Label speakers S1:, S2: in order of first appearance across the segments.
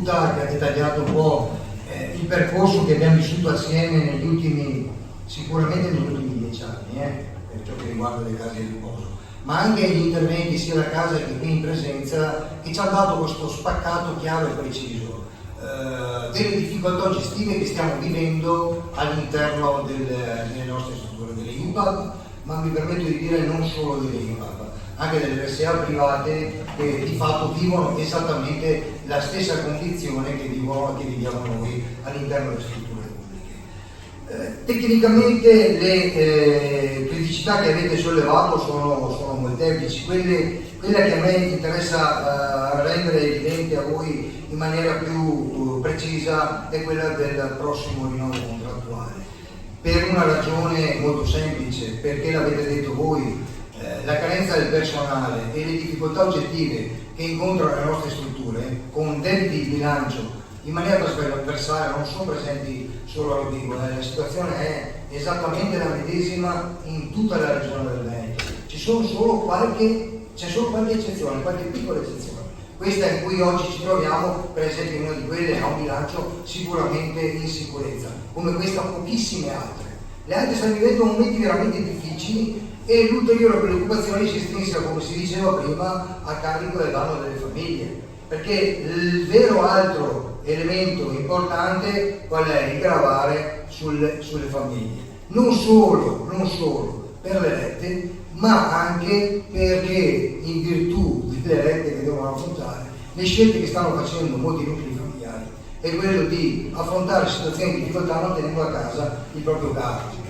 S1: battuta che ha dettagliato un po' il percorso che abbiamo vissuto assieme sicuramente negli ultimi 10 anni, per ciò che riguarda le case di riposo, ma anche gli interventi sia da casa che qui in presenza, che ci hanno dato questo spaccato chiaro e preciso delle difficoltà gestive che stiamo vivendo all'interno delle nostre strutture, delle IUPAB, ma mi permetto di dire non solo delle IUPAB, anche delle RSA private che di fatto vivono esattamente la stessa condizione che viviamo noi all'interno delle strutture pubbliche. Tecnicamente le criticità che avete sollevato sono molteplici, quella che a me interessa rendere evidente a voi in maniera più precisa è quella del prossimo rinnovo contrattuale, per una ragione molto semplice, perché l'avete detto voi, la carenza del personale e le difficoltà oggettive che incontrano le nostre strutture con debiti di bilancio in maniera trasversale non sono presenti solo a Rovigo, la situazione è esattamente la medesima in tutta la regione del Veneto. C'è solo qualche eccezione, qualche piccola eccezione. Questa in cui oggi ci troviamo, per esempio, una di quelle ha un bilancio sicuramente in sicurezza, come questa pochissime altre. Le altre stanno vivendo momenti veramente difficili e l'ulteriore preoccupazione si estrinseca, come si diceva prima, a carico del danno delle famiglie, perché il vero altro elemento importante qual è? Il gravare sulle famiglie, non solo per le rette, ma anche perché in virtù delle rette che devono affrontare, le scelte che stanno facendo molti nuclei familiari è quello di affrontare situazioni di difficoltà non tenendo a casa il proprio caro,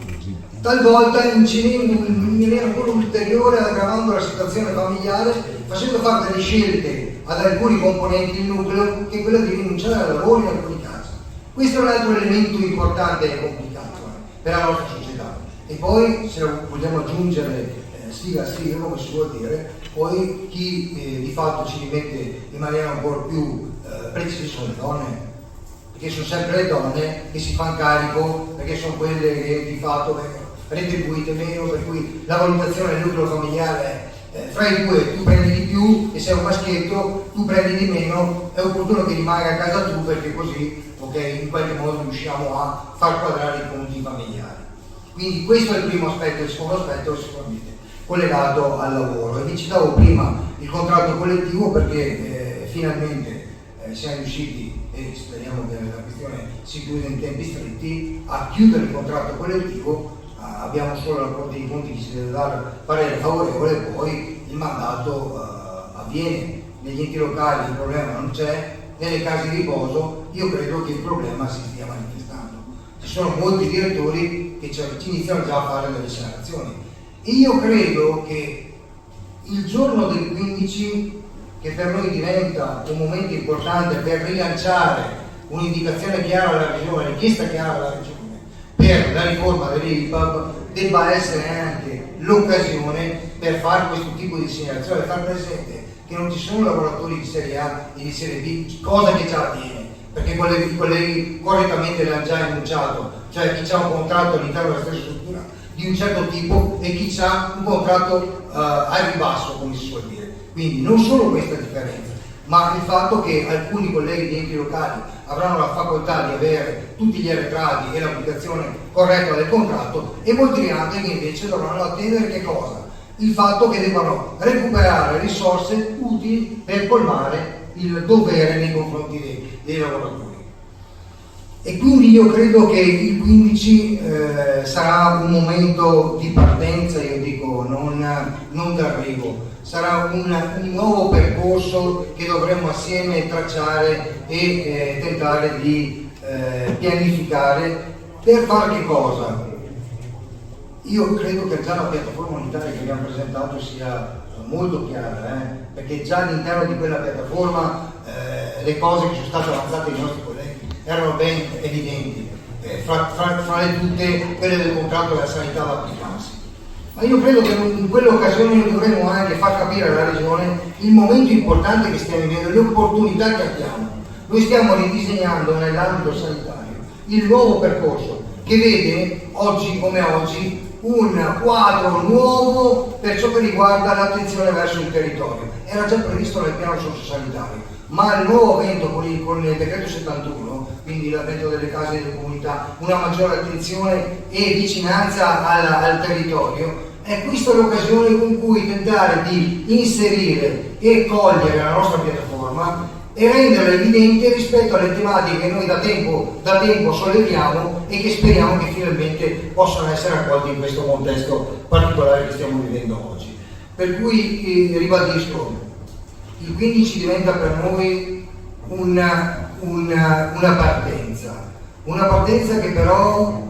S1: talvolta incidendo in maniera ancora ulteriore, aggravando la situazione familiare, facendo fare delle scelte ad alcuni componenti del nucleo che è quello di rinunciare al lavoro in alcuni casi. Questo è un altro elemento importante e complicato per la nostra società. E poi, se vogliamo aggiungere stiga a stiga, come si vuol dire, poi chi di fatto ci rimette in maniera un po' più precisa sono le donne, perché sono sempre le donne che si fanno carico, perché sono quelle che di fatto vengono retribuite meno, per cui la valutazione del nucleo familiare è fra i due tu prendi di più e sei un maschietto tu prendi di meno, è opportuno che rimanga a casa tu perché così in qualche modo riusciamo a far quadrare i conti familiari. Quindi questo è il primo aspetto. Il secondo aspetto è sicuramente collegato al lavoro, e vi citavo prima il contratto collettivo perché finalmente siamo riusciti, e speriamo che la questione si chiuda in tempi stretti, a chiudere il contratto collettivo. Abbiamo solo la Corte dei Conti che si deve dare parere favorevole, poi il mandato avviene. Negli enti locali il problema non c'è, nelle case di riposo io credo che il problema si stia manifestando. Ci sono molti direttori che ci iniziano già a fare delle segnalazioni. Io credo che il giorno del 15, che per noi diventa un momento importante per rilanciare un'indicazione chiara alla Regione, richiesta chiara alla Regione per la riforma delle IPAB, debba essere anche l'occasione per fare questo tipo di segnalazione, far presente che non ci sono lavoratori di serie A e di serie B, cosa che già avviene, perché i colleghi correttamente l'hanno già enunciato, cioè chi ha un contratto all'interno della stessa struttura di un certo tipo e chi ha un contratto al ribasso, come si suol dire. Quindi non solo questa differenza, ma il fatto che alcuni colleghi di enti locali avranno la facoltà di avere tutti gli arretrati e l'applicazione corretta del contratto, e molti altri che invece dovranno attendere che cosa? Il fatto che debbano recuperare risorse utili per colmare il dovere nei confronti dei lavoratori. E quindi io credo che il 15 sarà un momento di partenza, io dico, non d'arrivo. Sarà un nuovo percorso che dovremo assieme tracciare e tentare di pianificare per fare che cosa? Io credo che già la piattaforma unitaria che abbiamo presentato sia molto chiara, perché già all'interno di quella piattaforma le cose che sono state avanzate dai nostri colleghi erano ben evidenti, fra le tutte quelle del contratto della sanità da applicarsi. Ma io credo che in quell'occasione noi dovremmo anche far capire alla Regione il momento importante che stiamo vivendo, le opportunità che abbiamo. Noi stiamo ridisegnando nell'ambito sanitario il nuovo percorso che vede oggi come oggi un quadro nuovo per ciò che riguarda l'attenzione verso il territorio. Era già previsto nel piano sociosanitario, ma il nuovo avvento con il decreto 71, quindi l'avvento delle case delle comunità, una maggiore attenzione e vicinanza al territorio, è questa l'occasione con cui tentare di inserire e cogliere la nostra piattaforma e renderla evidente rispetto alle tematiche che noi da tempo solleviamo e che speriamo che finalmente possano essere accolte in questo contesto particolare che stiamo vivendo oggi. Per cui ribadisco, il 15 diventa per noi una partenza che però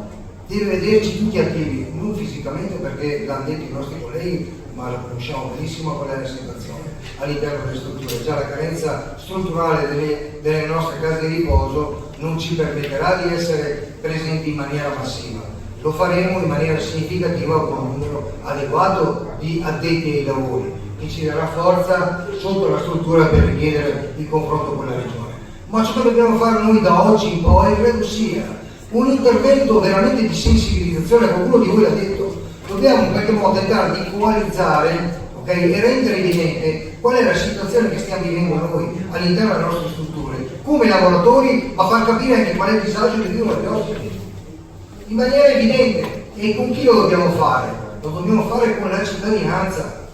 S1: deve vederci tutti attivi, non fisicamente perché l'hanno detto i nostri colleghi, ma lo conosciamo benissimo qual è la situazione all'interno delle strutture. Già la carenza strutturale delle nostre case di riposo non ci permetterà di essere presenti in maniera massiva. Lo faremo in maniera significativa con un numero adeguato di addetti ai lavori, che ci darà forza sotto la struttura per richiedere il confronto con la Regione. Ma ciò che dobbiamo fare noi da oggi in poi credo sia un intervento veramente di sensibilizzazione, qualcuno di voi l'ha detto, dobbiamo in qualche modo tentare di coalizzare, e rendere evidente qual è la situazione che stiamo vivendo noi all'interno delle nostre strutture, come lavoratori, ma far capire anche qual è il disagio che vivono gli ospiti, in maniera evidente. E con chi lo dobbiamo fare? Lo dobbiamo fare con la cittadinanza.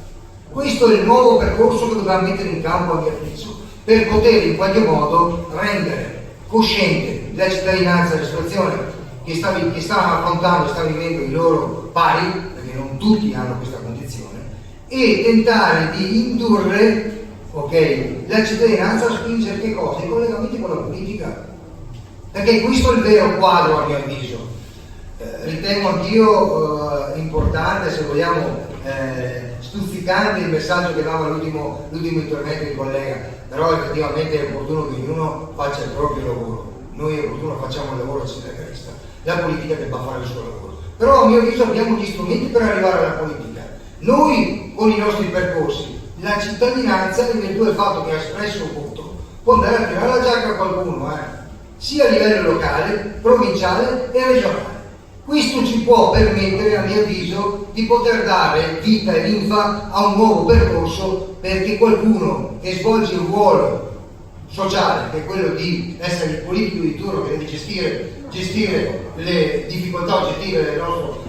S1: Questo è il nuovo percorso che dobbiamo mettere in campo, a mio avviso, per poter in qualche modo rendere cosciente la cittadinanza della situazione che sta affrontando e sta vivendo i loro pari, perché non tutti hanno questa condizione, e tentare di indurre la cittadinanza a spingere che cosa? I collegamenti con la politica, perché questo è il vero quadro, a mio avviso. Ritengo anch'io importante, se vogliamo stuzzicante il messaggio che dava l'ultimo intervento del collega, però effettivamente è opportuno che ognuno faccia il proprio lavoro. Noi è opportuno facciamo il lavoro sindacalista, la politica debba fare il suo lavoro, però a mio avviso abbiamo gli strumenti per arrivare alla politica. Noi con i nostri percorsi, la cittadinanza, in virtù del fatto che ha espresso un voto, può andare a tirare la giacca a qualcuno, sia a livello locale, provinciale e regionale. Questo ci può permettere, a mio avviso, di poter dare vita e linfa a un nuovo percorso, perché qualcuno che svolge un ruolo sociale, che è quello di essere il politico di turno, che deve gestire le difficoltà oggettive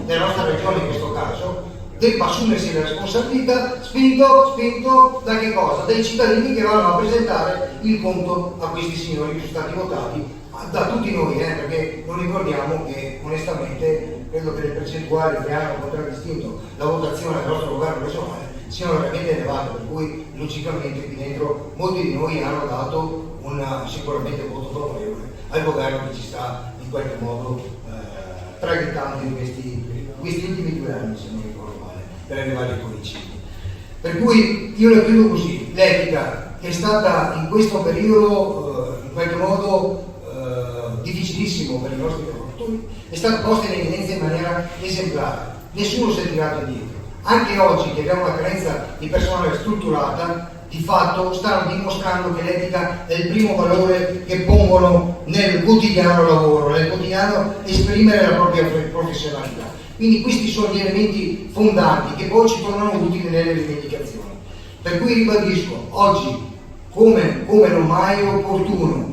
S1: della nostra regione in questo caso, debba assumersi la responsabilità spinto da che cosa? Dai cittadini che vanno a presentare il conto a questi signori che sono stati votati da tutti noi, perché non ricordiamo che onestamente credo che le percentuali che hanno contraddistinto la votazione del nostro governo regionale siano veramente elevate, per cui logicamente qui dentro molti di noi hanno dato sicuramente un voto favorevole al governo che ci sta in qualche modo traghettando in questi ultimi 2 anni, se non ricordo male, per arrivare ai coincidi. Per cui io la chiudo così: l'etica che è stata in questo periodo in qualche modo difficilissimo per i nostri lavoratori è stata posta in evidenza in maniera esemplare, nessuno si è tirato indietro. Anche oggi che abbiamo una carenza di personale strutturata, di fatto stanno dimostrando che l'etica è il primo valore che pongono nel quotidiano lavoro, nel quotidiano esprimere la propria professionalità. Quindi questi sono gli elementi fondanti che poi ci tornano utili nelle rivendicazioni. Per cui ribadisco, oggi come non mai è opportuno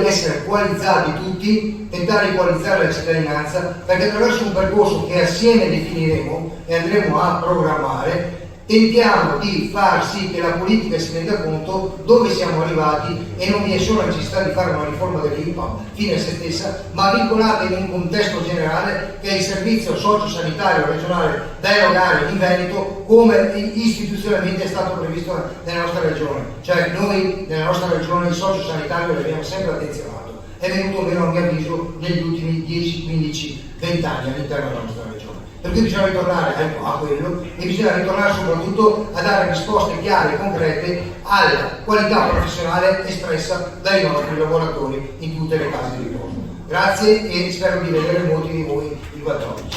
S1: essere coalizzati tutti, tentare di coalizzare la cittadinanza, perché attraverso un percorso che assieme definiremo e andremo a programmare, tentiamo di far sì che la politica si renda conto dove siamo arrivati e non vi è solo la necessità di fare una riforma dell'INPA fine a se stessa, ma vincolata in un contesto generale che è il servizio socio-sanitario regionale da erogare in Veneto come istituzionalmente è stato previsto nella nostra regione. Cioè noi nella nostra regione il socio-sanitario l'abbiamo sempre attenzionato, è venuto meno a mio avviso negli ultimi 10, 15, 20 anni all'interno della nostra regione. Per cui bisogna ritornare a quello e bisogna ritornare soprattutto a dare risposte chiare e concrete alla qualità professionale espressa dai nostri lavoratori in tutte le case di riposo. Grazie e spero di vedere molti di voi il 14.